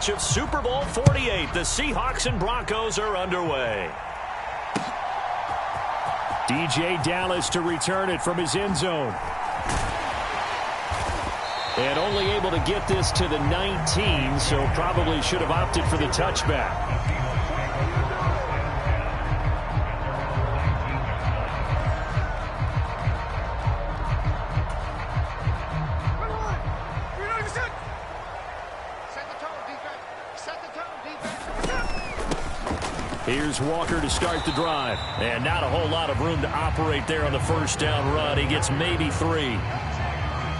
rematch of Super Bowl 48. The Seahawks and Broncos are underway. DJ Dallas to return it from his end zone. And only able to get this to the 19, so probably should have opted for the touchback. Here's Walker to start the drive. And not a whole lot of room to operate there on the first down run. He gets maybe 3.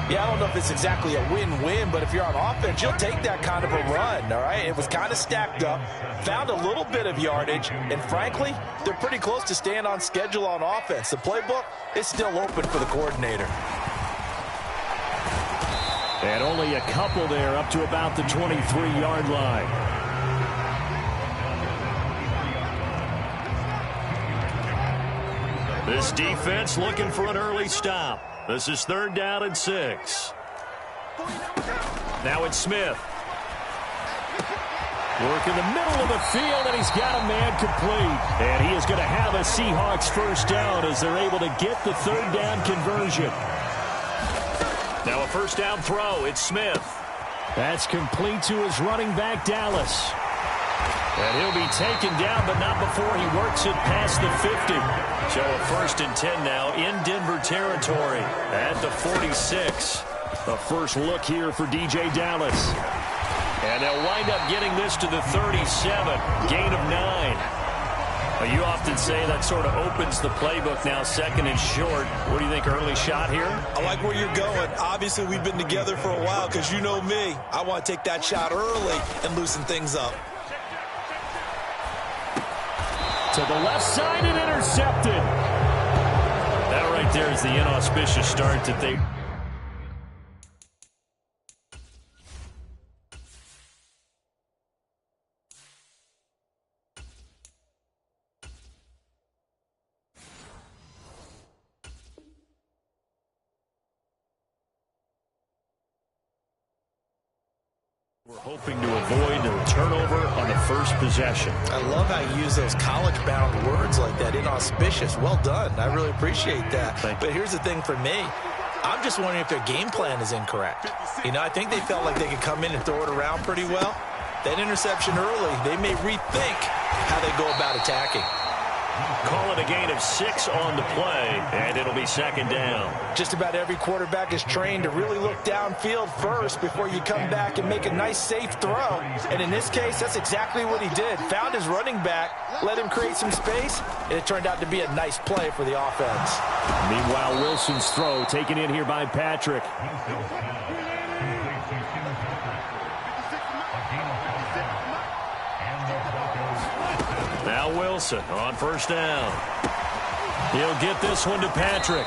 Yeah, I don't know if it's exactly a win-win, but if you're on offense, you'll take that kind of a run, all right? It was kind of stacked up, found a little bit of yardage, and frankly, they're pretty close to staying on schedule on offense. The playbook is still open for the coordinator. And only a couple there up to about the 23-yard line. This defense looking for an early stop. This is 3rd down and 6. Now it's Smith. Work in the middle of the field, and he's got a man complete. And he is going to have a Seahawks first down as they're able to get the 3rd down conversion. Now a first down throw. It's Smith. That's complete to his running back, Dallas. And he'll be taken down, but not before he works it past the 50. So a 1st and 10 now in Denver territory at the 46. The first look here for DJ Dallas. And they'll wind up getting this to the 37. Gain of 9. Well, you often say that sort of opens the playbook now, 2nd and short. What do you think, early shot here? I like where you're going. Obviously, we've been together for a while because you know me. I want to take that shot early and loosen things up. To the left side and intercepted. That right there is the inauspicious start that they... We're hoping to avoid a turnover on the first possession. I love how you use those college-bound words like that, inauspicious. Well done. I really appreciate that. But here's the thing for me. I'm just wondering if their game plan is incorrect. You know, I think they felt like they could come in and throw it around pretty well. That interception early, they may rethink how they go about attacking. Call it a gain of 6 on the play, and it'll be 2nd down. Just about every quarterback is trained to really look downfield first before you come back and make a nice, safe throw. And in this case, that's exactly what he did. Found his running back, let him create some space, and it turned out to be a nice play for the offense. Meanwhile, Wilson's throw taken in here by Patrick. Now Wilson on first down. He'll get this one to Patrick.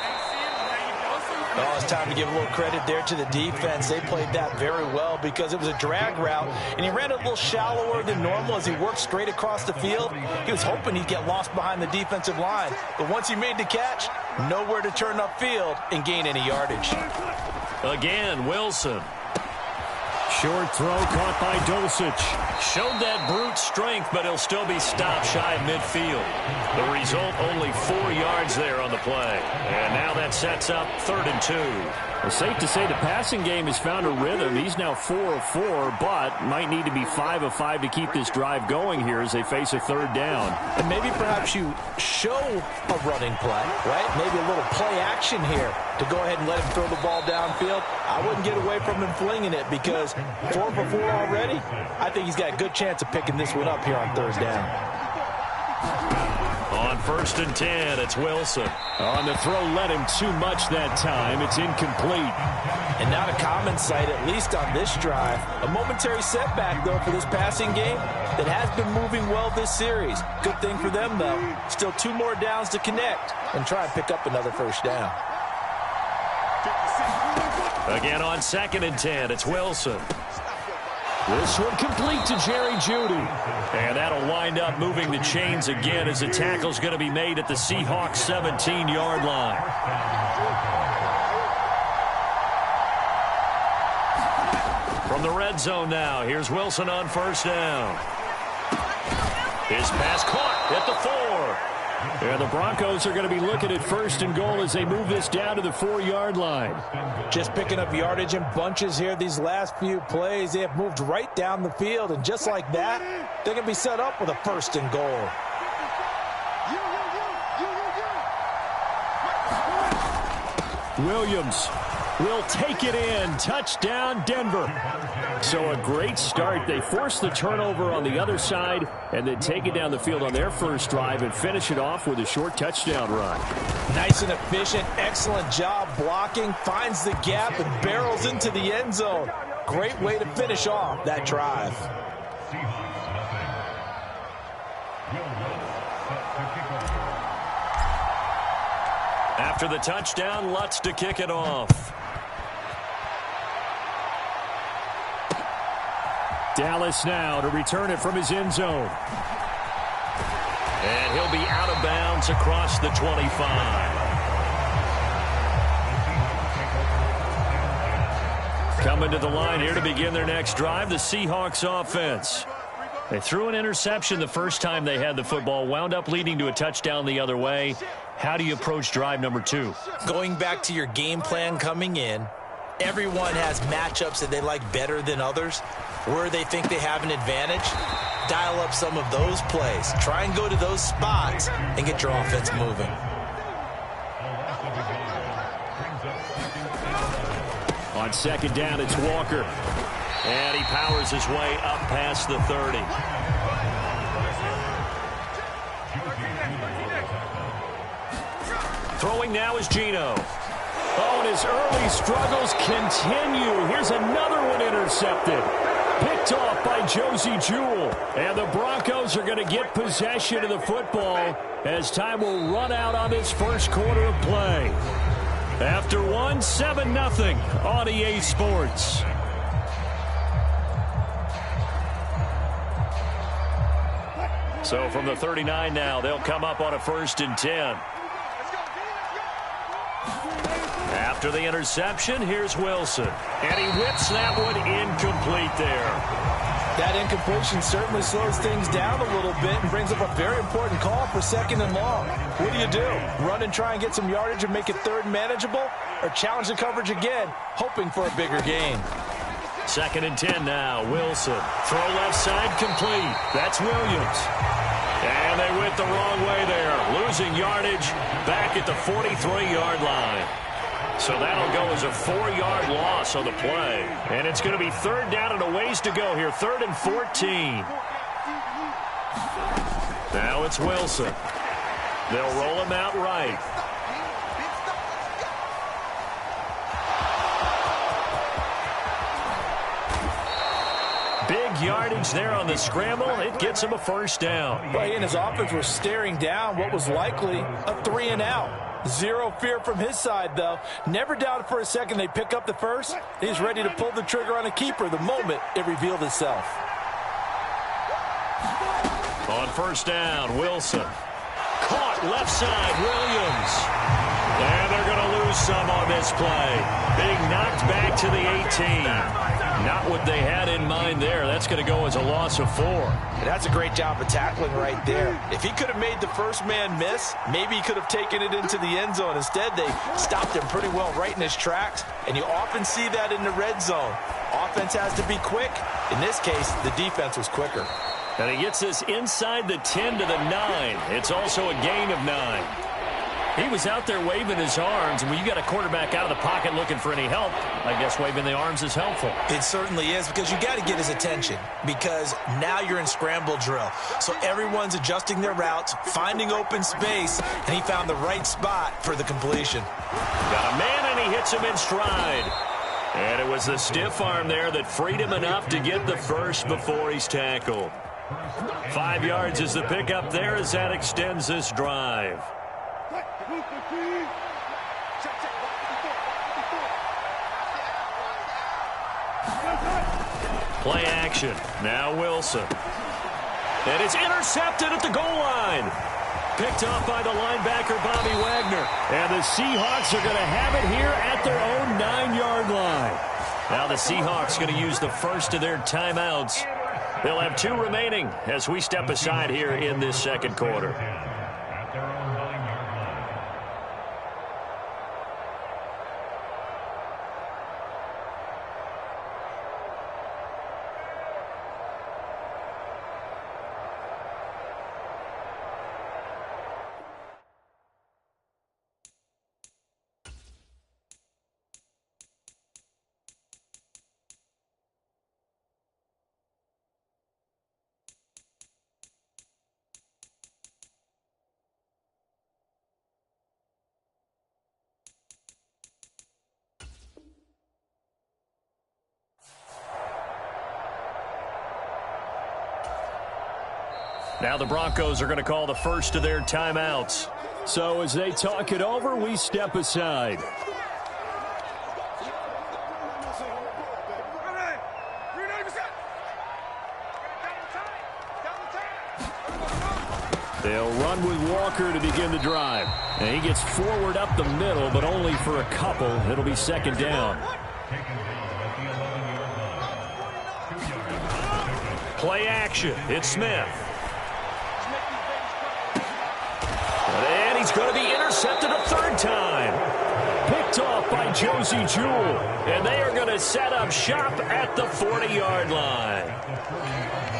Oh, it's time to give a little credit there to the defense. They played that very well because it was a drag route, and he ran a little shallower than normal as he worked straight across the field. He was hoping he'd get lost behind the defensive line, but once he made the catch, nowhere to turn upfield and gain any yardage. Again, Wilson. Short throw caught by Dulcich. Showed that brute strength, but he'll still be stopped shy of midfield. The result, only 4 yards there on the play. And now that sets up 3rd and 2. Well, safe to say the passing game has found a rhythm. He's now 4 of 4, but might need to be 5 of 5 to keep this drive going here as they face a 3rd down. And maybe perhaps you show a running play, right? Maybe a little play action here to go ahead and let him throw the ball downfield. I wouldn't get away from him flinging it because 4 for 4 already. I think he's got a good chance of picking this one up here on 3rd down. On 1st and 10, it's Wilson. On the throw, led him too much that time. It's incomplete. And not a common sight, at least on this drive. A momentary setback, though, for this passing game that has been moving well this series. Good thing for them, though. Still 2 more downs to connect and try and pick up another first down. Again on 2nd and 10, it's Wilson. This one complete to Jerry Jeudy. And that'll wind up moving the chains again as the tackle's going to be made at the Seahawks 17-yard line. From the red zone now. Here's Wilson on first down. His pass caught at the 4. And the Broncos are going to be looking at first and goal as they move this down to the 4-yard line. Just picking up yardage in bunches here these last few plays. They have moved right down the field, and just like that, they're going to be set up with a first and goal. Williams will take it in. Touchdown, Denver. So a great start. They force the turnover on the other side and then take it down the field on their first drive and finish it off with a short touchdown run. Nice and efficient. Excellent job blocking. Finds the gap and barrels into the end zone. Great way to finish off that drive. After the touchdown, Lutz to kick it off. Dallas now to return it from his end zone. And he'll be out of bounds across the 25. Coming to the line here to begin their next drive, the Seahawks offense. They threw an interception the first time they had the football, wound up leading to a touchdown the other way. How do you approach drive number 2? Going back to your game plan coming in, everyone has matchups that they like better than others. Where they think they have an advantage, dial up some of those plays. Try and go to those spots and get your offense moving. On second down, it's Walker. And he powers his way up past the 30. Throwing now is Geno. Oh, and his early struggles continue. Here's another one intercepted. Picked off by Josie Jewell. And the Broncos are going to get possession of the football as time will run out on this first quarter of play. After 7-0 on EA Sports. So from the 39 now, they'll come up on a 1st and 10. After the interception, here's Wilson. And he whips that one incomplete there. That incompletion certainly slows things down a little bit and brings up a very important call for 2nd and long. What do? Run and try and get some yardage and make it 3rd manageable? Or challenge the coverage again, hoping for a bigger gain? 2nd and 10 now. Wilson. Throw left side complete. That's Williams. And they went the wrong way there. Losing yardage back at the 43-yard line. So that'll go as a 4-yard loss on the play. And it's going to be 3rd down and a ways to go here. 3rd and 14. Now it's Wilson. They'll roll him out right. Big yardage there on the scramble. It gets him a 1st down. Well, he and his offense were staring down what was likely a 3-and-out. Zero fear from his side, though. Never doubted for a second they pick up the first. He's ready to pull the trigger on a keeper the moment it revealed itself. On 1st down, Wilson. Caught left side, Williams. And they're going to lose some on this play. Being knocked back to the 18. Not what they had in mind there. That's going to go as a loss of 4. And that's a great job of tackling right there. If he could have made the first man miss, maybe he could have taken it into the end zone. Instead, they stopped him pretty well right in his tracks. And you often see that in the red zone. Offense has to be quick. In this case, the defense was quicker. And he gets this inside the 10 to the 9. It's also a gain of 9. He was out there waving his arms, and when you got a quarterback out of the pocket looking for any help, I guess waving the arms is helpful. It certainly is, because you got to get his attention, because now you're in scramble drill. So everyone's adjusting their routes, finding open space, and he found the right spot for the completion. Got a man, and he hits him in stride. And it was the stiff arm there that freed him enough to get the first before he's tackled. 5 yards is the pickup there as that extends this drive. Play action. Now Wilson. And it's intercepted at the goal line. Picked off by the linebacker, Bobby Wagner. And the Seahawks are going to have it here at their own 9-yard line. Now the Seahawks going to use the first of their timeouts. They'll have 2 remaining as we step aside here in this second quarter. Now the Broncos are going to call the first of their timeouts. So as they talk it over, we step aside. They'll run with Walker to begin the drive. And he gets forward up the middle, but only for a couple. It'll be second down. Play action. It's Smith. And he's going to be intercepted a third time. Picked off by Josie Jewell. And they are going to set up shop at the 40-yard line.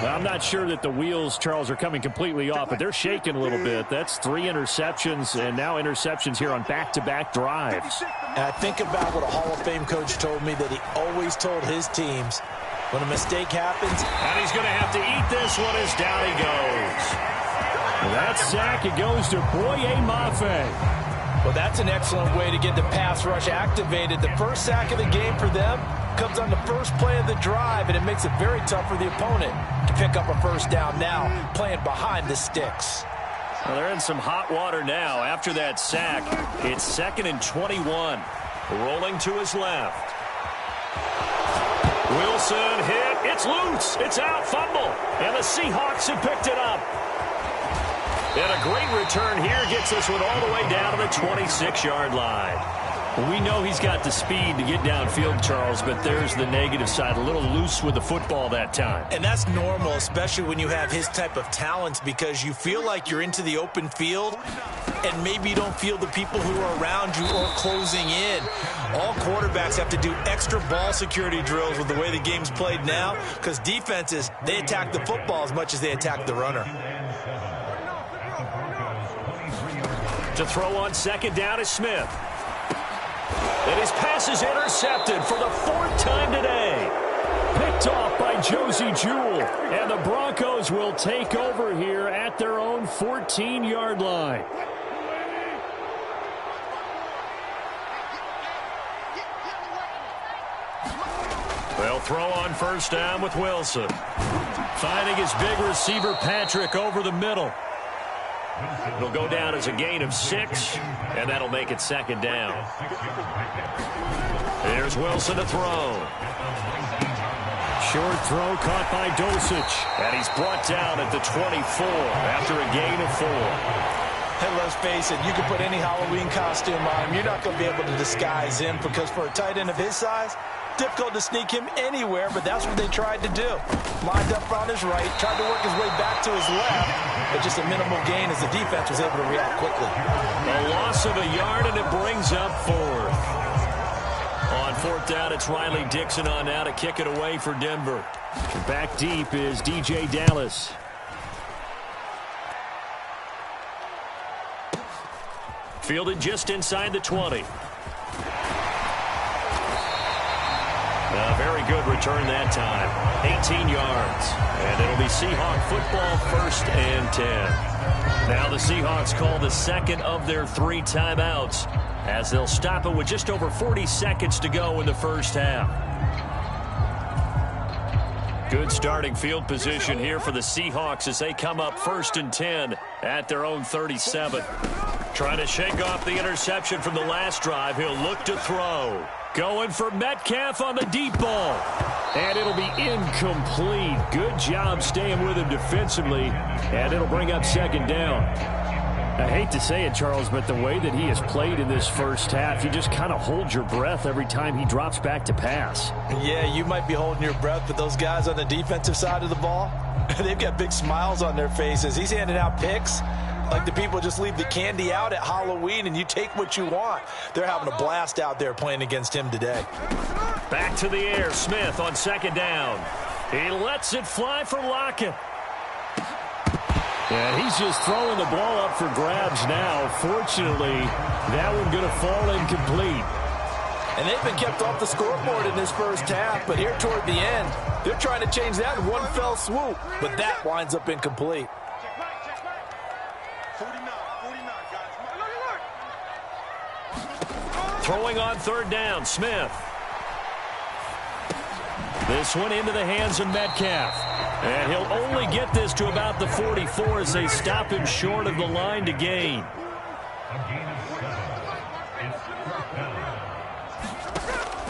Well, I'm not sure that the wheels, Charles, are coming completely off, but they're shaking a little bit. That's 3 interceptions, and now interceptions here on back-to-back drives. And I think about what a Hall of Fame coach told me, that he always told his teams, when a mistake happens, and he's going to have to eat this one as down he goes. That sack, it goes to Boye Mafe. Well, that's an excellent way to get the pass rush activated. The first sack of the game for them comes on the first play of the drive, and it makes it very tough for the opponent to pick up a first down now, playing behind the sticks. Well, they're in some hot water now. After that sack, it's 2nd and 21. Rolling to his left. Wilson hit. It's loose. It's out. Fumble. And the Seahawks have picked it up. And a great return here gets this one all the way down to the 26-yard line. Well, we know he's got the speed to get downfield, Charles, but there's the negative side. A little loose with the football that time. And that's normal, especially when you have his type of talents, because you feel like you're into the open field and maybe you don't feel the people who are around you or closing in. All quarterbacks have to do extra ball security drills with the way the game's played now, because defenses, they attack the football as much as they attack the runner. To throw on second down is Smith. And his pass is intercepted for the 4th time today. Picked off by Josie Jewell. And the Broncos will take over here at their own 14-yard line. They'll throw on first down with Wilson. Finding his big receiver, Patrick, over the middle. It'll go down as a gain of 6, and that'll make it second down. Here's Wilson to throw. Short throw caught by Dosich, and he's brought down at the 24 after a gain of 4. And let's face it, you can put any Halloween costume on him. You're not going to be able to disguise him, because for a tight end of his size, difficult to sneak him anywhere, but that's what they tried to do. Lined up on his right, tried to work his way back to his left, but just a minimal gain as the defense was able to react quickly. A loss of a yard, and it brings up 4th. On 4th down, it's Riley Dixon on now to kick it away for Denver. Back deep is DJ Dallas. Fielded just inside the 20. A very good return that time. 18 yards. And it'll be Seahawk football, 1st and 10. Now the Seahawks call the second of their 3 timeouts, as they'll stop it with just over 40 seconds to go in the first half. Good starting field position here for the Seahawks as they come up 1st and 10 at their own 37. Trying to shake off the interception from the last drive. He'll look to throw. Going for Metcalf on the deep ball. And it'll be incomplete. Good job staying with him defensively. And it'll bring up second down. I hate to say it, Charles, but the way that he has played in this first half, you just kind of hold your breath every time he drops back to pass. Yeah, you might be holding your breath, but those guys on the defensive side of the ball, they've got big smiles on their faces. He's handing out picks like the people just leave the candy out at Halloween and you take what you want. They're having a blast out there playing against him today. Back to the air, Smith on second down. He lets it fly for Lockett. And he's just throwing the ball up for grabs now. Fortunately, that one going to fall incomplete. And they've been kept off the scoreboard in this first half, but here toward the end, they're trying to change that in one fell swoop. But that winds up incomplete. Throwing on third down, Smith. This one into the hands of Metcalf. And he'll only get this to about the 44 as they stop him short of the line to gain.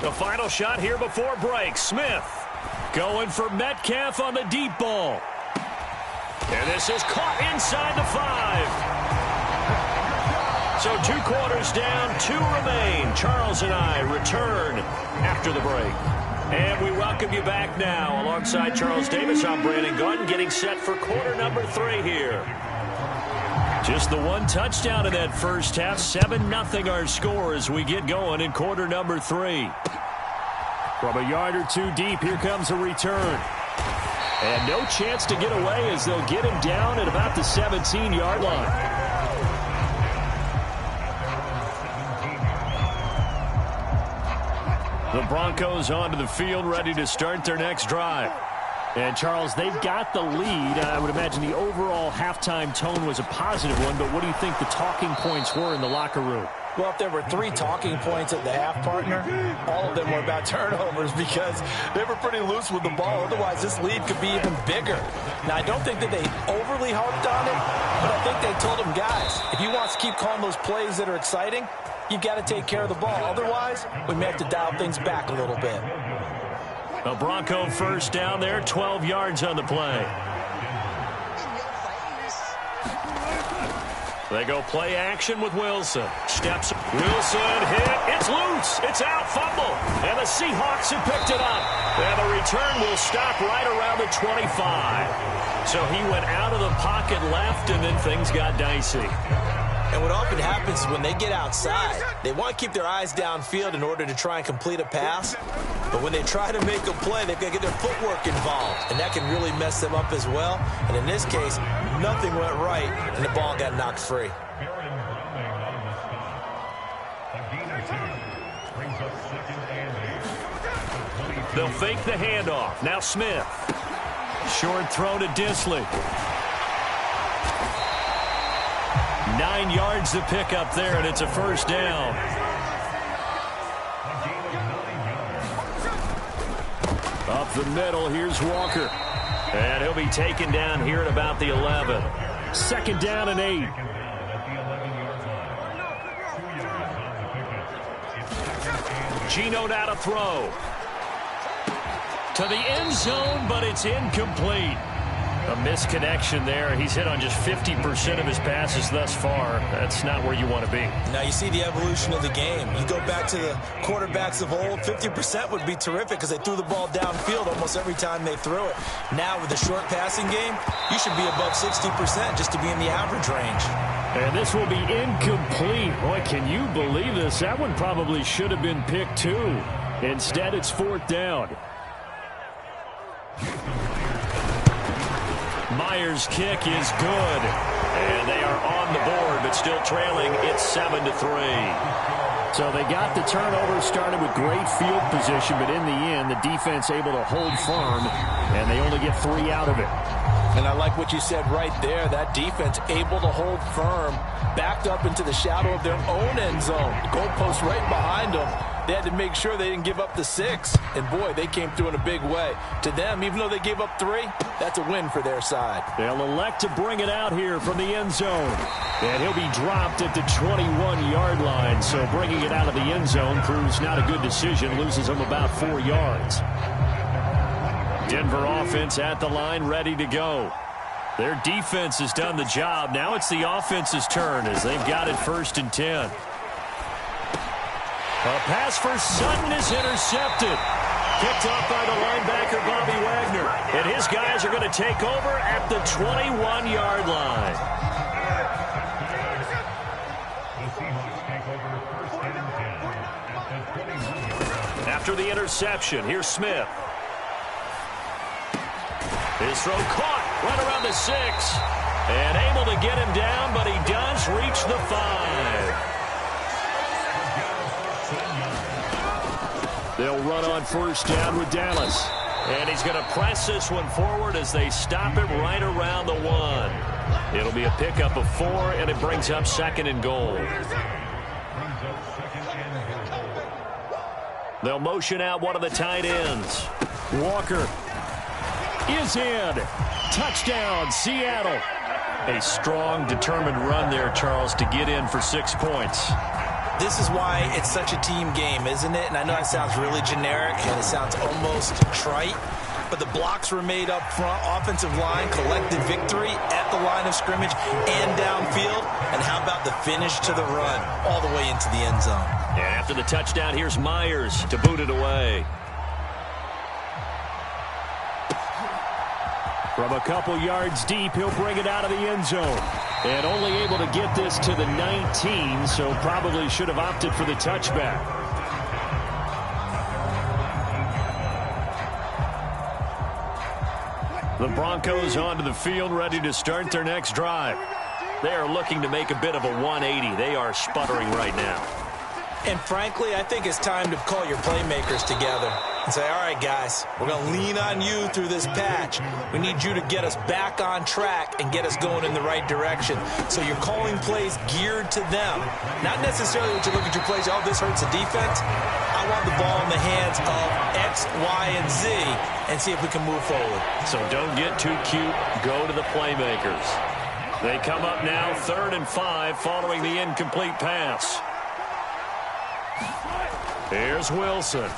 The final shot here before break. Smith going for Metcalf on the deep ball. And this is caught inside the 5. So 2 quarters down, 2 remain. Charles and I return after the break. And we welcome you back now. Alongside Charles Davis, I'm Brandon Gaudin, getting set for quarter number 3 here. Just the 1 touchdown in that first half. 7-0 our score as we get going in quarter number 3. From a yard or 2 deep, here comes a return. And no chance to get away as they'll get him down at about the 17-yard line. The Broncos onto the field, ready to start their next drive. And, Charles, they've got the lead. I would imagine the overall halftime tone was a positive one, but what do you think the talking points were in the locker room? Well, if there were 3 talking points at the half, partner, all of them were about turnovers because they were pretty loose with the ball. Otherwise, this lead could be even bigger. Now, I don't think that they overly harped on it, but I think they told them, guys, if you want to keep calling those plays that are exciting, you got to take care of the ball. Otherwise, we may have to dial things back a little bit. A Bronco first down there, 12 yards on the play. They go play action with Wilson. Steps. Wilson hit. It's loose. It's out. Fumble. And the Seahawks have picked it up. And the return will stop right around the 25. So he went out of the pocket left, and then things got dicey. And what often happens is when they get outside, they want to keep their eyes downfield in order to try and complete a pass. But when they try to make a play, they've got to get their footwork involved. And that can really mess them up as well. And in this case, nothing went right, and the ball got knocked free. They'll fake the handoff. Now Smith. Short throw to Disley. 9 yards to pick up there, and it's a first down. Up the middle, here's Walker. And he'll be taken down here at about the 11. Second down and 8. Geno now to throw. To the end zone, but it's incomplete. A misconnection there. He's hit on just 50% of his passes thus far. That's not where you want to be. Now you see the evolution of the game. You go back to the quarterbacks of old, 50% would be terrific because they threw the ball downfield almost every time they threw it. Now with the short passing game, you should be above 60% just to be in the average range. And this will be incomplete. Boy, can you believe this? That one probably should have been picked too. Instead, it's 4th down. Myers' kick is good. And they are on the board, but still trailing. It's 7-3. So they got the turnover, started with great field position, but in the end, the defense able to hold firm, and they only get 3 out of it. And I like what you said right there. That defense able to hold firm, backed up into the shadow of their own end zone. The goalpost right behind them. They had to make sure they didn't give up the 6. And, boy, they came through in a big way. To them, even though they gave up 3, that's a win for their side. They'll elect to bring it out here from the end zone. And he'll be dropped at the 21-yard line. So bringing it out of the end zone proves not a good decision. Loses them about 4 yards. Denver offense at the line, ready to go. Their defense has done the job. Now it's the offense's turn as they've got it 1st and 10. A pass for Sutton is intercepted. Picked off by the linebacker, Bobby Wagner. And his guys are going to take over at the 21-yard line. After the interception, here's Smith. His throw caught right around the 6. And able to get him down, but he does reach the 5. They'll run on 1st down with Dallas. And he's going to press this one forward as they stop him right around the 1. It'll be a pickup of 4, and it brings up 2nd and goal. They'll motion out one of the tight ends. Walker is in. Touchdown, Seattle. A strong, determined run there, Charles, to get in for 6 points. This is why it's such a team game, isn't it? And I know it sounds really generic and it sounds almost trite, but the blocks were made up front. Offensive line collected victory at the line of scrimmage and downfield. And how about the finish to the run all the way into the end zone? And after the touchdown, here's Myers to boot it away. From a couple yards deep, he'll bring it out of the end zone. And only able to get this to the 19, so probably should have opted for the touchback. The Broncos onto the field, ready to start their next drive. They are looking to make a bit of a 180. They are sputtering right now. And frankly, I think it's time to call your playmakers together and say, all right, guys, we're going to lean on you through this patch. We need you to get us back on track and get us going in the right direction. So you're calling plays geared to them. Not necessarily when you look at your plays, oh, this hurts the defense. I want the ball in the hands of X, Y, and Z and see if we can move forward. So don't get too cute. Go to the playmakers. They come up now 3rd and 5 following the incomplete pass. Here's Wilson. Able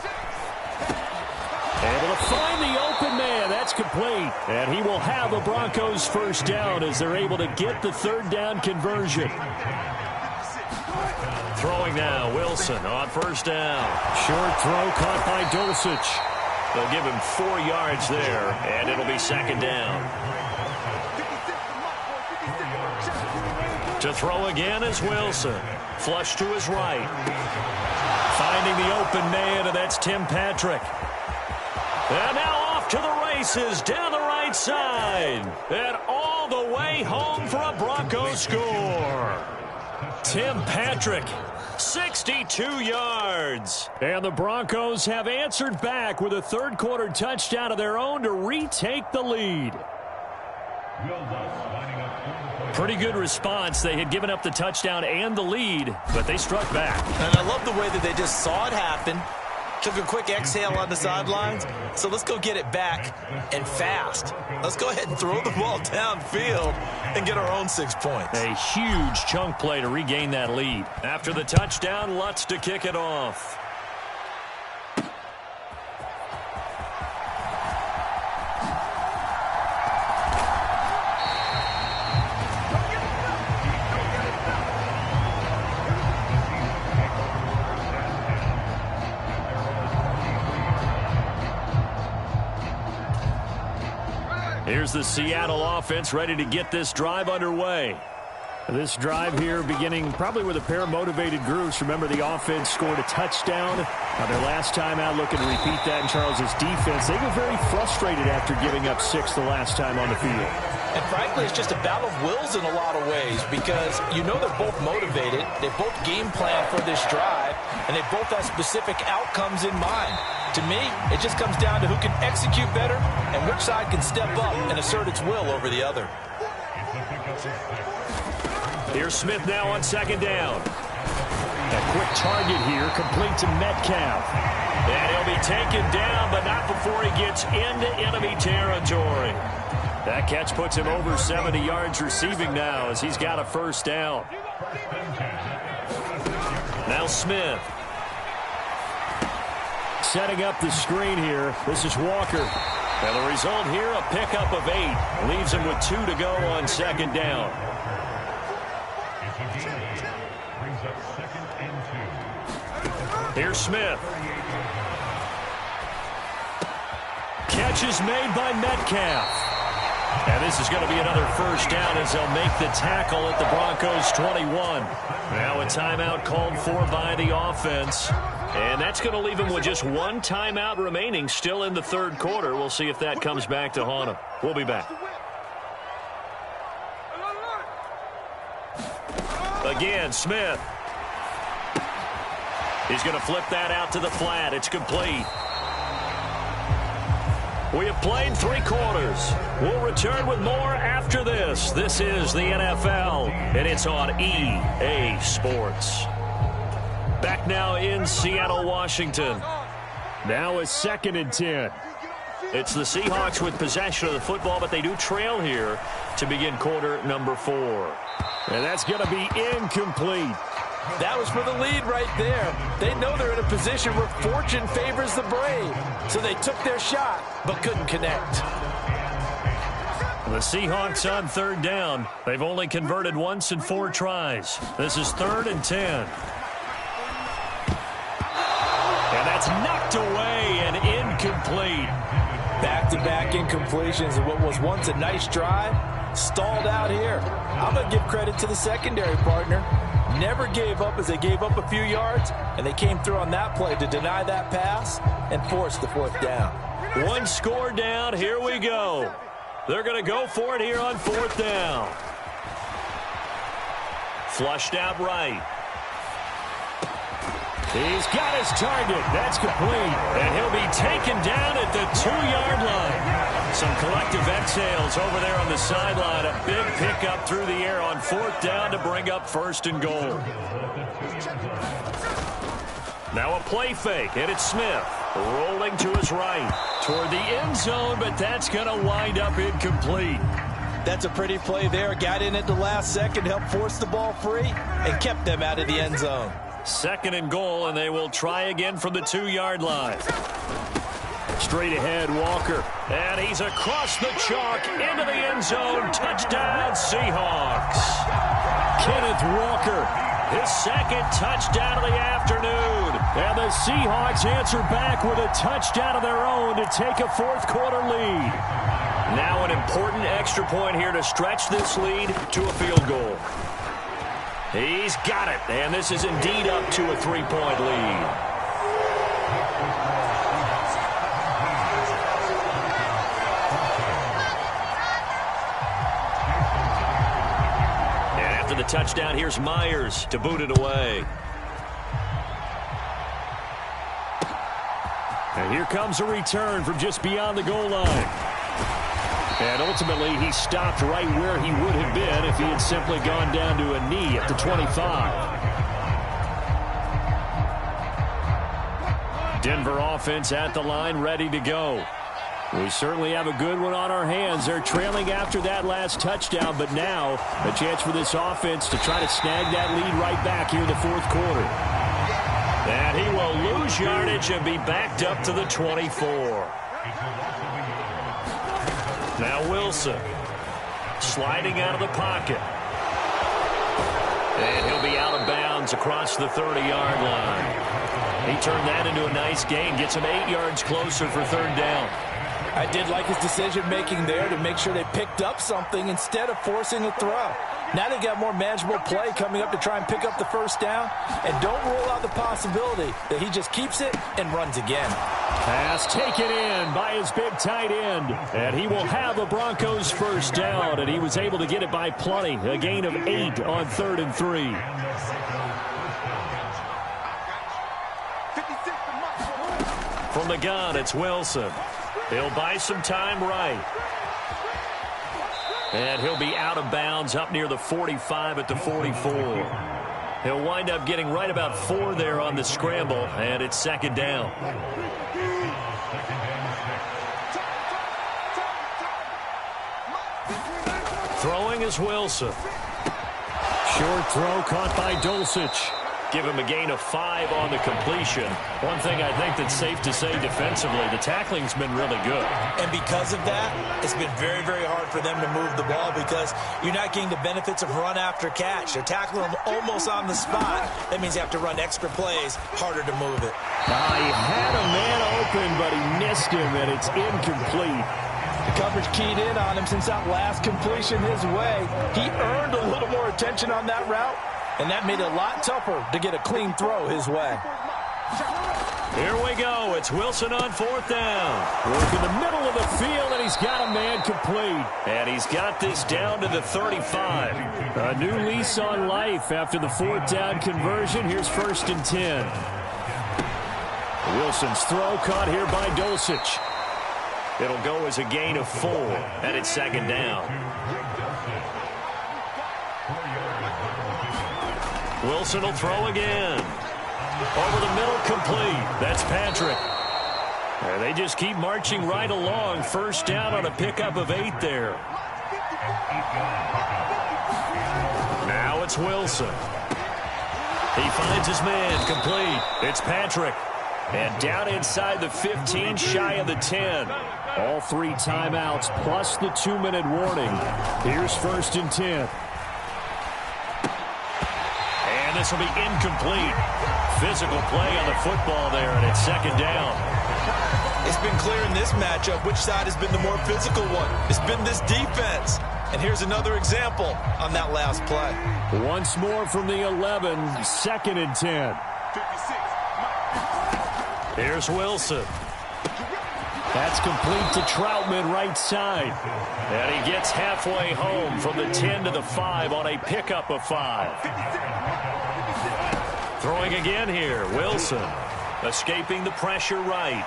to find the open man. That's complete. And he will have a Broncos 1st down as they're able to get the 3rd down conversion. Throwing now, Wilson on 1st down. Short throw caught by Dulcich. They'll give him 4 yards there, and it'll be 2nd down. To throw again is Wilson. Flush to his right. Finding the open man, and that's Tim Patrick. And now off to the races, down the right side. And all the way home for a Broncos score. Tim Patrick, 62 yards. And the Broncos have answered back with a 3rd quarter touchdown of their own to retake the lead. Pretty good response. They had given up the touchdown and the lead, but they struck back. And I love the way that they just saw it happen, took a quick exhale on the sidelines. So let's go get it back and fast. Let's go ahead and throw the ball downfield and get our own 6 points. A huge chunk play to regain that lead. After the touchdown, Lutz to kick it off. Here's the Seattle offense ready to get this drive underway. This drive here beginning probably with a pair of motivated groups. Remember, the offense scored a touchdown their last time out, looking to repeat that in Charles's defense. They were very frustrated after giving up 6 the last time on the field. And frankly, it's just a battle of wills in a lot of ways because you know they're both motivated. They both game plan for this drive, and they both have specific outcomes in mind. To me, it just comes down to who can execute better and which side can step up and assert its will over the other. Here's Smith now on 2nd down. A quick target here, complete to Metcalf. And he'll be taken down, but not before he gets into enemy territory. That catch puts him over 70 yards receiving now as he's got a 1st down. Now Smith. Setting up the screen here. This is Walker. And the result here, a pickup of 8. Leaves him with 2 to go on second down. Here's Smith. Catch is made by Metcalf. And this is going to be another first down as they'll make the tackle at the Broncos 21. Now a timeout called for by the offense. And that's going to leave him with just 1 timeout remaining still in the third quarter. We'll see if that comes back to haunt him. We'll be back. Again, Smith. He's going to flip that out to the flat. It's complete. We have played 3 quarters. We'll return with more after this. This is the NFL, and it's on EA Sports. Back now in Seattle, Washington. Now it's 2nd and 10. It's the Seahawks with possession of the football, but they do trail here to begin quarter number 4. And that's going to be incomplete. That was for the lead right there. They know they're in a position where fortune favors the brave. So they took their shot, but couldn't connect. The Seahawks on 3rd down. They've only converted once in 4 tries. This is 3rd and 10. And that's knocked away and incomplete. Back-to-back incompletions of what was once a nice drive. Stalled out here. I'm going to give credit to the secondary partner. Never gave up as they gave up a few yards, and they came through on that play to deny that pass and force the 4th down. 1 score down. Here we go. They're going to go for it here on 4th down. Flushed out right. He's got his target. That's complete. And he'll be taken down at the 2-yard line. Some collective exhales over there on the sideline. A big pickup through the air on 4th down to bring up 1st and goal. Now a play fake, and it's Smith. Rolling to his right toward the end zone, but that's going to wind up incomplete. That's a pretty play there. Got in at the last second, helped force the ball free, and kept them out of the end zone. 2nd and goal, and they will try again from the 2-yard line. Straight ahead, Walker. And he's across the chalk into the end zone. Touchdown, Seahawks. Kenneth Walker, his 2nd touchdown of the afternoon. And the Seahawks answer back with a touchdown of their own to take a 4th quarter lead. Now an important extra point here to stretch this lead to a field goal. He's got it, and this is indeed up to a 3-point lead. And after the touchdown, here's Myers to boot it away. And here comes a return from just beyond the goal line. And ultimately, he stopped right where he would have been if he had simply gone down to a knee at the 25. Denver offense at the line, ready to go. We certainly have a good one on our hands. They're trailing after that last touchdown, but now a chance for this offense to try to snag that lead right back here in the 4th quarter. And he will lose yardage and be backed up to the 24. Now Wilson, sliding out of the pocket. And he'll be out of bounds across the 30-yard line. He turned that into a nice gain, gets him 8 yards closer for 3rd down. I did like his decision-making there to make sure they picked up something instead of forcing a throw. Now they got more manageable play coming up to try and pick up the 1st down. And don't rule out the possibility that he just keeps it and runs again. Pass taken in by his big tight end. And he will have a Broncos 1st down. And he was able to get it by plenty. A gain of 8 on 3rd and 3. From the gun, it's Wilson. He'll buy some time right. And he'll be out of bounds up near the 45 at the 44. He'll wind up getting right about 4 there on the scramble, and it's 2nd down. Throwing is Wilson. Short throw caught by Dulcich. Give him a gain of 5 on the completion. One thing I think that's safe to say defensively, the tackling's been really good. And because of that, it's been very, very hard for them to move the ball because you're not getting the benefits of run after catch. They're tackling them almost on the spot. That means you have to run extra plays, harder to move it. He had a man open, but he missed him, and it's incomplete. The coverage keyed in on him since that last completion his way. He earned a little more attention on that route, and that made it a lot tougher to get a clean throw his way. Here we go. It's Wilson on 4th down. Work in the middle of the field, and he's got a man complete. And he's got this down to the 35. A new lease on life after the 4th down conversion. Here's 1st and 10. Wilson's throw caught here by Dulcich. It'll go as a gain of 4, and it's 2nd down. Wilson will throw again. Over the middle, complete. That's Patrick. And they just keep marching right along. 1st down on a pickup of 8 there. Now it's Wilson. He finds his man, complete. It's Patrick. And down inside the 15, shy of the 10. All 3 timeouts plus the 2-minute warning. Here's 1st and 10. And this will be incomplete. Physical play on the football there, and it's 2nd down. It's been clear in this matchup which side has been the more physical one. It's been this defense. And here's another example on that last play. Once more from the 11, 2nd and 10. Here's Wilson. That's complete to Troutman, right side. And he gets halfway home from the 10 to the 5 on a pickup of 5. Throwing again here, Wilson. Escaping the pressure right.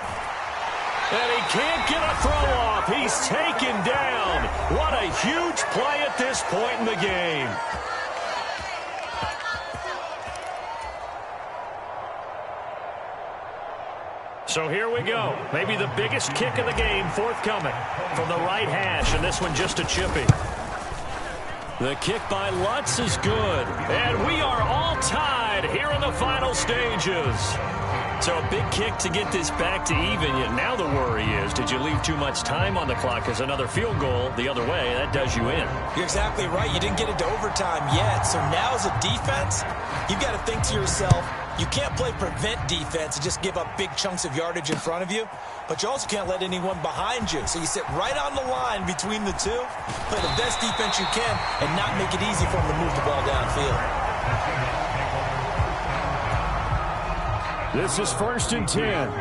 And he can't get a throw off. He's taken down. What a huge play at this point in the game. So here we go. Maybe the biggest kick of the game forthcoming from the right hash, and this one just a chippy. The kick by Lutz is good. And we are all tied here in the final stages. So a big kick to get this back to even. Yet now the worry is, did you leave too much time on the clock? Because another field goal the other way, that does you in. You're exactly right. You didn't get it to overtime yet. So now as a defense, you've got to think to yourself, you can't play prevent defense and just give up big chunks of yardage in front of you, but you also can't let anyone behind you. So you sit right on the line between the two, play the best defense you can, and not make it easy for them to move the ball downfield. This is 1st and 10.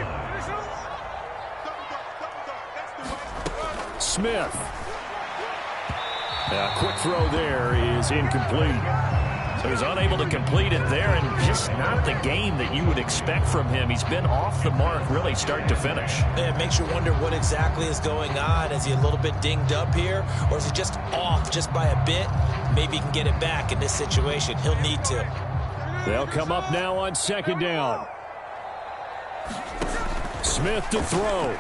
Smith. A quick throw there is incomplete. So he's unable to complete it there, and just not the game that you would expect from him. He's been off the mark really start to finish. Yeah, it makes you wonder what exactly is going on. Is he a little bit dinged up here, or is he just off just by a bit? Maybe he can get it back in this situation. He'll need to. They'll come up now on 2nd down. Smith to throw.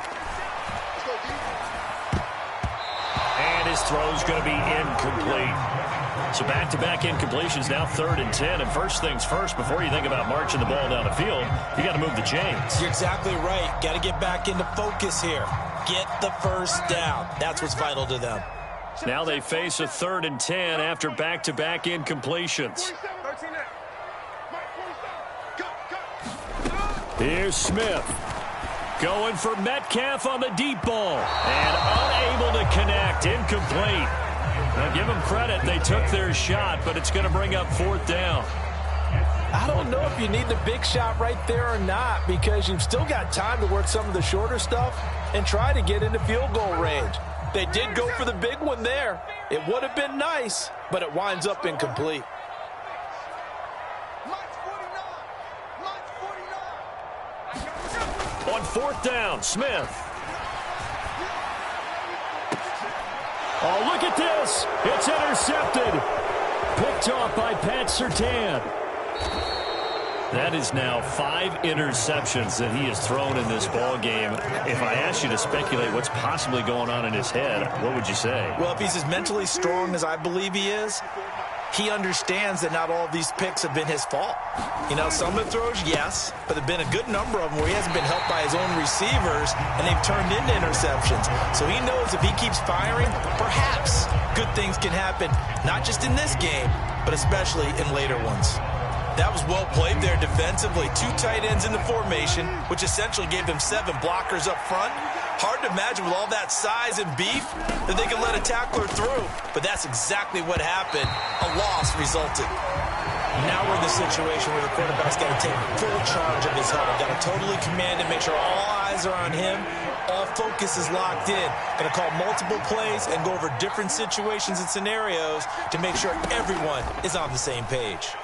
And his throw's going to be incomplete. So back-to-back incompletions, now 3rd and 10. And first things first, before you think about marching the ball down the field, you got to move the chains. You're exactly right. Got to get back into focus here. Get the 1st down. That's what's vital to them. Now they face a 3rd and 10 after back-to-back incompletions. Here's Smith. Going for Metcalf on the deep ball. And unable to connect. Incomplete. Now give them credit. They took their shot, but it's going to bring up 4th down. I don't know if you need the big shot right there or not, because you've still got time to work some of the shorter stuff and try to get into field goal range. They did go for the big one there. It would have been nice, but it winds up incomplete. On 4th down, Smith. Oh, look at this. It's intercepted. Picked off by Pat Surtain. That is now 5 interceptions that he has thrown in this ball game. If I asked you to speculate what's possibly going on in his head, what would you say? Well, if he's as mentally strong as I believe he is, he understands that not all of these picks have been his fault. You know, some of the throws, yes, but there have been a good number of them where he hasn't been helped by his own receivers, and they've turned into interceptions. So he knows if he keeps firing, perhaps good things can happen, not just in this game, but especially in later ones. That was well played there defensively. 2 tight ends in the formation, which essentially gave them 7 blockers up front. Hard to imagine with all that size and beef that they could let a tackler through. But that's exactly what happened. A loss resulted. Now we're in the situation where the quarterback's got to take full charge of his huddle. Got to totally command it, make sure all eyes are on him. All focus is locked in. Going to call multiple plays and go over different situations and scenarios to make sure everyone is on the same page.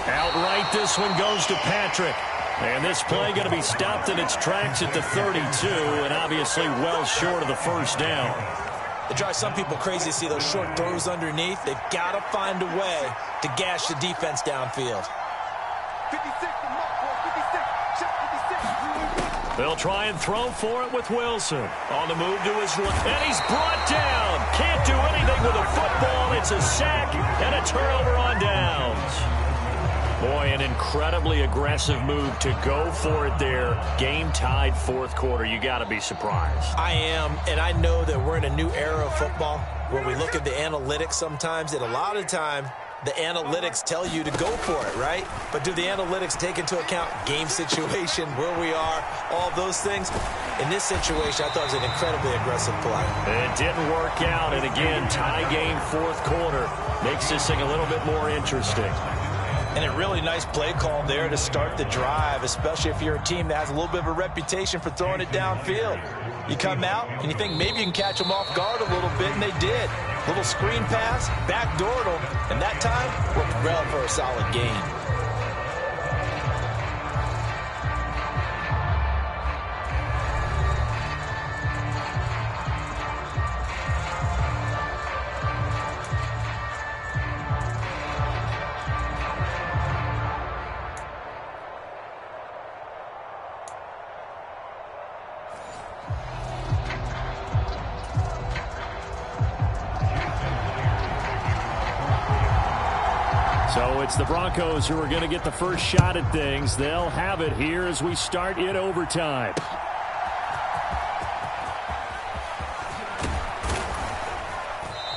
Outright, this one goes to Patrick. And this play going to be stopped in its tracks at the 32, and obviously well short of the first down. It drives some people crazy to see those short throws underneath. They've got to find a way to gash the defense downfield. 56. They'll try and throw for it with Wilson. On the move to his left, and he's brought down. Can't do anything with a football. It's a sack and a turnover on downs. Boy, an incredibly aggressive move to go for it there. Game tied fourth quarter. You got to be surprised. I am, and I know that we're in a new era of football where we look at the analytics sometimes, and a lot of time the analytics tell you to go for it, right? But do the analytics take into account game situation, where we are, all those things? In this situation, I thought it was an incredibly aggressive play. It didn't work out, and again, tie game fourth quarter. Makes this thing a little bit more interesting. And a really nice play call there to start the drive, especially if you're a team that has a little bit of a reputation for throwing it downfield. You come out, and you think maybe you can catch them off guard a little bit, and they did. Little screen pass, backdoored them, and that time worked well for a solid gain. So it's the Broncos who are going to get the first shot at things. They'll have it here as we start in overtime.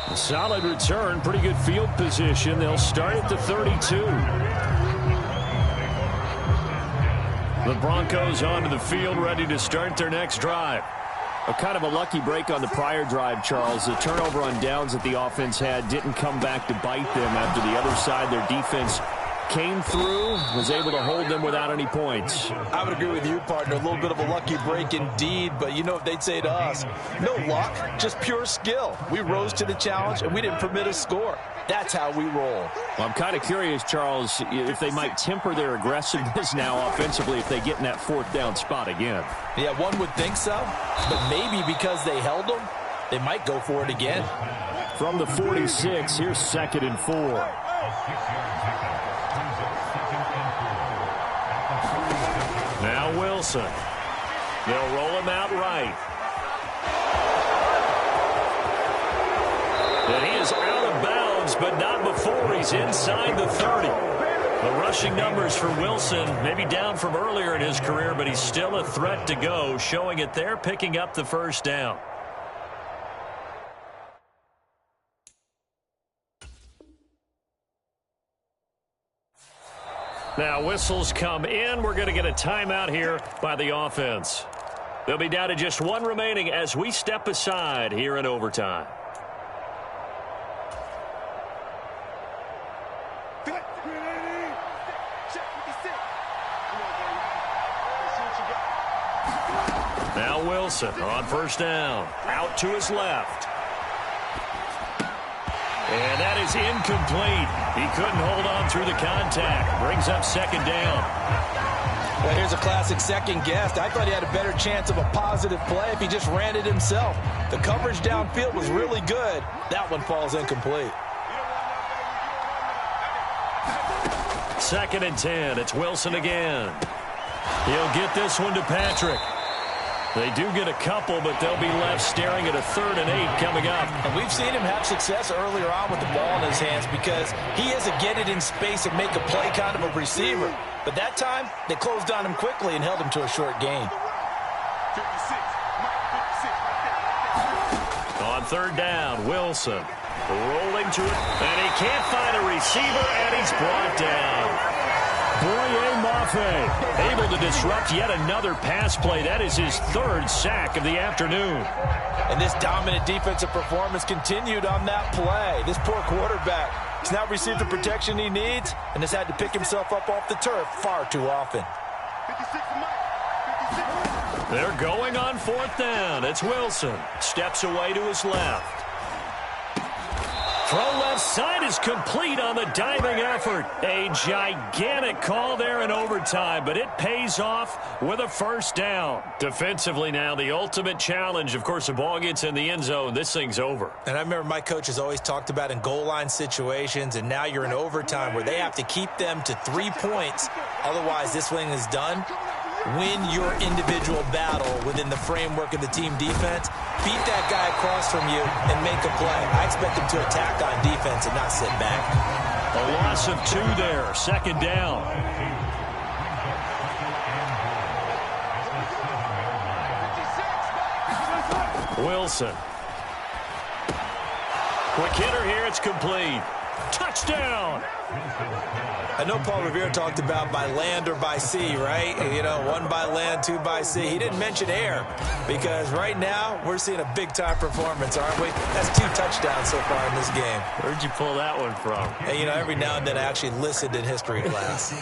A solid return, pretty good field position. They'll start at the 32. The Broncos onto the field, ready to start their next drive. A kind of a lucky break on the prior drive, Charles. The turnover on downs that the offense had didn't come back to bite them after the other side. Their defense came through, was able to hold them without any points. I would agree with you, partner. A little bit of a lucky break indeed, but you know what they'd say to us? No luck, just pure skill. We rose to the challenge, and we didn't permit a score. That's how we roll. Well, I'm kind of curious, Charles, if they might temper their aggressiveness now offensively if they get in that fourth down spot again. Yeah, one would think so, but maybe because they held them, they might go for it again. From the 46, here's 2nd and 4. Now Wilson. They'll roll him out right. And he is out of bounds, but not before he's inside the 30. The rushing numbers for Wilson, maybe down from earlier in his career, but he's still a threat to go, showing it there, picking up the first down. Now whistles come in. We're going to get a timeout here by the offense. They'll be down to just one remaining as we step aside here in overtime. Now Wilson on first down. Out to his left. And that is incomplete. He couldn't hold on through the contact. Brings up 2nd down. Well, here's a classic second guess. I thought he had a better chance of a positive play if he just ran it himself. The coverage downfield was really good. That one falls incomplete. 2nd and 10. It's Wilson again. He'll get this one to Patrick. They do get a couple, but they'll be left staring at a 3rd and 8 coming up. And we've seen him have success earlier on with the ball in his hands because he is a get it in space and make a play kind of a receiver. But that time, they closed on him quickly and held him to a short gain. 56. On 3rd down, Wilson rolling to it, and he can't find a receiver, and he's brought down. Boye Mafe able to disrupt yet another pass play. That is his 3rd sack of the afternoon. And this dominant defensive performance continued on that play. This poor quarterback has now received the protection he needs and has had to pick himself up off the turf far too often. 56. They're going on 4th down. It's Wilson. Steps away to his left. Throw left side is complete on the diving effort. A gigantic call there in overtime, but it pays off with a 1st down. Defensively now, the ultimate challenge. Of course, the ball gets in the end zone. This thing's over. And I remember my coach has always talked about in goal line situations, and now you're in overtime where they have to keep them to 3 points. Otherwise, this thing is done. Win your individual battle within the framework of the team defense. Beat that guy across from you and make a play. I expect them to attack on defense and not sit back. A loss of 2 there. 2nd down. Wilson. Quick hitter here. It's complete. Touchdown. I know Paul Revere talked about by land or by sea, right? You know, 1 by land, 2 by sea. He didn't mention air because right now we're seeing a big-time performance, aren't we? That's 2 touchdowns so far in this game. Where'd you pull that one from? And, you know, every now and then I actually listened in history class.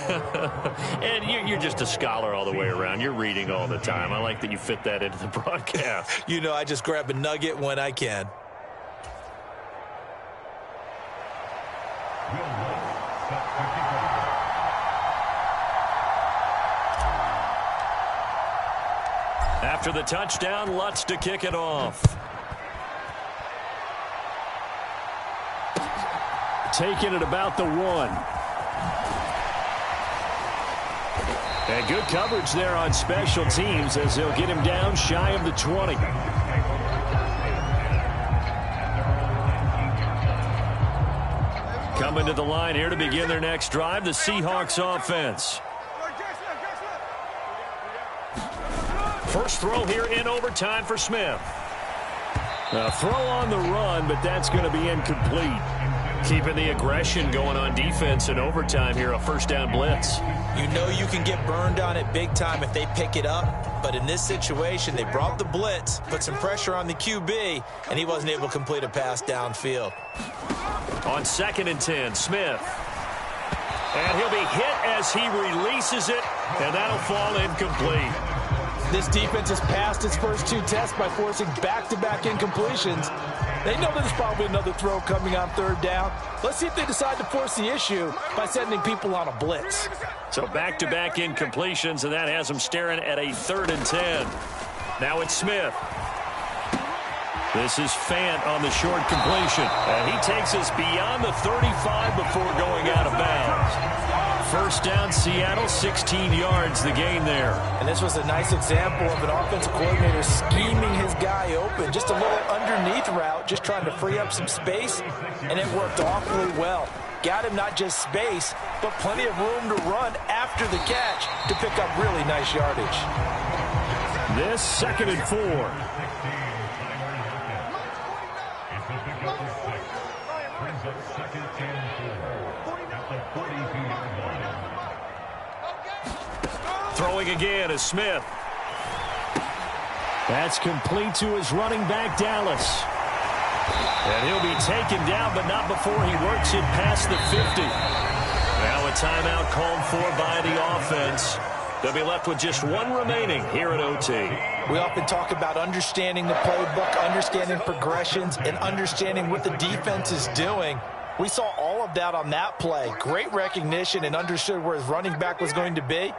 And you're just a scholar all the way around. You're reading all the time. I like that you fit that into the broadcast. You know, I just grab a nugget when I can. After the touchdown, Lutz to kick it off. Taking it about the 1. And good coverage there on special teams as they'll get him down shy of the 20. Coming to the line here to begin their next drive, the Seahawks offense. First throw here in overtime for Smith. A throw on the run, but that's going to be incomplete. Keeping the aggression going on defense in overtime here, a 1st down blitz. You know you can get burned on it big time if they pick it up, but in this situation, they brought the blitz, put some pressure on the QB, and he wasn't able to complete a pass downfield. On 2nd and 10, Smith. And he'll be hit as he releases it, and that'll fall incomplete. This defense has passed its first 2 tests by forcing back-to-back incompletions. They know there's probably another throw coming on 3rd down. Let's see if they decide to force the issue by sending people on a blitz. So back-to-back incompletions, and that has them staring at a 3rd and 10. Now it's Smith. This is Fant on the short completion. And he takes us beyond the 35 before going out of bounds. 1st down, Seattle, 16 yards the gain there. And this was a nice example of an offensive coordinator scheming his guy open. Just a little underneath route, just trying to free up some space, and it worked awfully well. Got him not just space, but plenty of room to run after the catch to pick up really nice yardage. This 2nd and 4. Throwing again is Smith. That's complete to his running back, Dallas. And he'll be taken down, but not before he works it past the 50. Now a timeout called for by the offense. They'll be left with just 1 remaining here at OT. We often talk about understanding the playbook, understanding progressions, and understanding what the defense is doing. We saw all of that on that play. Great recognition and understood where his running back was going to be.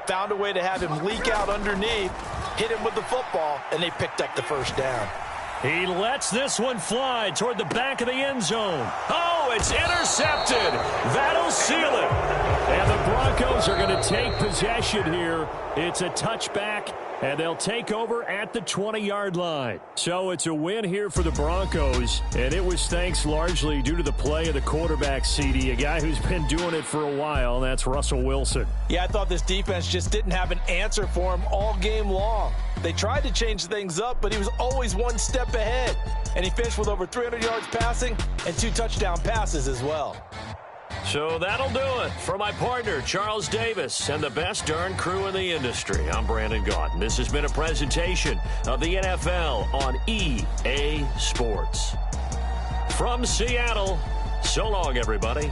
Found a way to have him leak out underneath, hit him with the football, and they picked up the 1st down. He lets this one fly toward the back of the end zone. Oh, it's intercepted. That'll seal it. And the Broncos are going to take possession here. It's a touchback And they'll take over at the 20-yard line. So it's a win here for the Broncos, and it was thanks largely due to the play of the quarterback, CD, a guy who's been doing it for a while, and that's Russell Wilson. Yeah, I thought this defense just didn't have an answer for him all game long. They tried to change things up, but he was always one step ahead. And he finished with over 300 yards passing and 2 touchdown passes as well. So that'll do it. For my partner, Charles Davis, and the best darn crew in the industry, I'm Brandon Gaudin. This has been a presentation of the NFL on EA Sports. From Seattle, so long, everybody.